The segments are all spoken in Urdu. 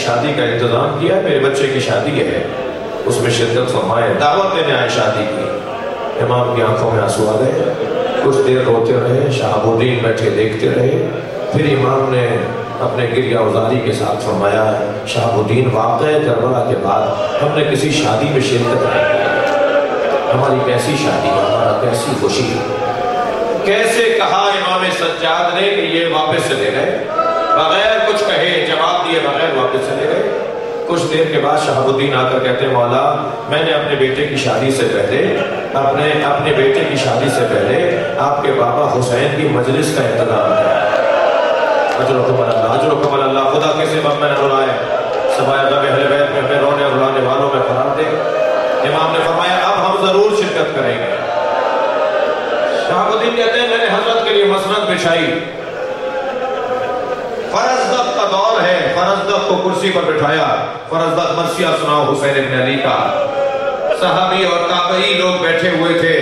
شادی کا انتظام کیا ہے، میرے بچے کی شادی ہے، اس میں شرکت فرمائے۔ دعوت دینے آئے شادی کی۔ امام کی آنکھوں میں آنسو آ گئے، کچھ دیر روتے رہے، شہاب الدین بیٹھے دیکھتے رہے، پھر امام نے اپنے گریہ وزاری کے ساتھ فرمایا، شہاب الدین واقعہ کربلا کے بعد ہم نے کسی شادی میں شرکت نہیں کی، ہماری کیسی شادی ہے، ہمارا کیسی خوشی ہے۔ کیسے کہا امام سجاد نے کہ یہ واپس چلے گئے، بغیر کچھ کہے جواب دیے بغیر واپس چلے گئے۔ کچھ دیر کے بعد شہاب الدین آ کر کہتے ہیں، مولا میں نے اپنے بیٹے کی شادی سے پہلے اپنے بیٹے کی شادی سے پہلے آپ کے بابا حسین کی مجلس کا انتظام کیا۔ اجرکم اللہ، اجرکم اللہ، خدا کے سبب میں نہ رلائے، سوائے غم اہل بیت میں ہمیں رونے اور رلانے والوں میں قرار دے۔ امام نے فرمایا اب ہم ضرور شرکت کریں گے۔ شہاب الدین کہتے ہیں میں نے حضرت کے لیے مسند بچھائی، فرزدق کا دور ہے، فرزدق کو کرسی پر بٹھایا، فرزدق مرثیہ سناؤ حسین ابن علی کا۔ صحابی اور تابعی لوگ بیٹھے ہوئے تھے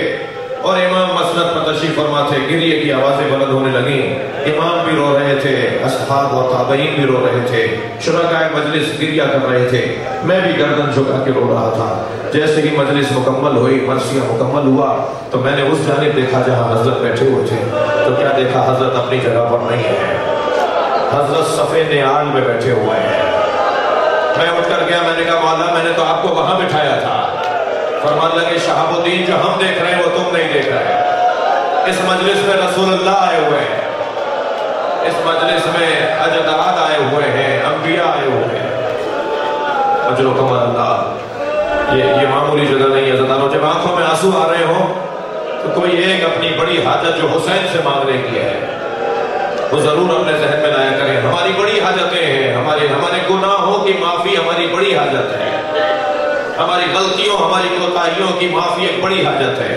اور امام مسند پر تشریف فرما تھے، گریے کی آوازیں بلند ہونے لگیں، امام بھی رو رہے تھے، اصحاب اور تابعین بھی رو رہے تھے، شرکائے مجلس گریہ کر رہے تھے، میں بھی گردن جھکا کے رو رہا تھا۔ جیسے ہی مجلس مکمل ہوئی، مرثیہ مکمل ہوا تو میں نے اس جانب دیکھا جہاں حضرت بیٹھے ہوئے تھے، تو کیا دیکھا حضرت اپنی جگہ پر نہیں ہے، حضرت صفے نیال میں بیٹھے ہوئے ہیں۔ میں اٹھ کر گیا، میں نے کہا مولا میں نے تو آپ کو وہاں بٹھایا تھا۔ فرمان لگے شہاب الدین جو ہم دیکھ رہے ہیں وہ تم نہیں دیکھ رہے، اس مجلس میں رسول اللہ آئے ہوئے ہیں، اس مجلس میں اجداد آئے ہوئے ہیں، انبیاء آئے ہوئے ہیں۔ اجرکم اللہ، یہ معمولی جگہ نہیں ہے عزیزانو۔ جب آنکھوں میں آنسو آ رہے ہوں تو کوئی ایک اپنی بڑی حاجت جو حسین سے مانگنے کی ہے وہ ضرور اپنے ذہن میں لایا کریں۔ ہماری بڑی حاجتیں ہیں، ہمارے گناہوں کی معافی ہماری بڑی حاجت ہے، ہماری غلطیوں ہماری کوتاہیوں کی معافی ایک بڑی حاجت ہے۔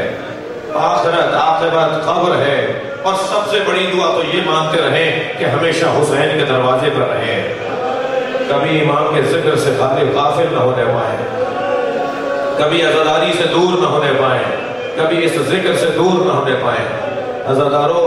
آخرت قبر ہے، اور سب سے بڑی دعا تو یہ مانگتے رہیں کہ ہمیشہ حسین کے دروازے پر رہیں، کبھی امام کے ذکر سے غافل نہ ہونے پائیں، کبھی عزاداری سے دور نہ ہونے پائیں، کبھی اس ذکر سے دور نہ ہونے پائیں۔ عزادارو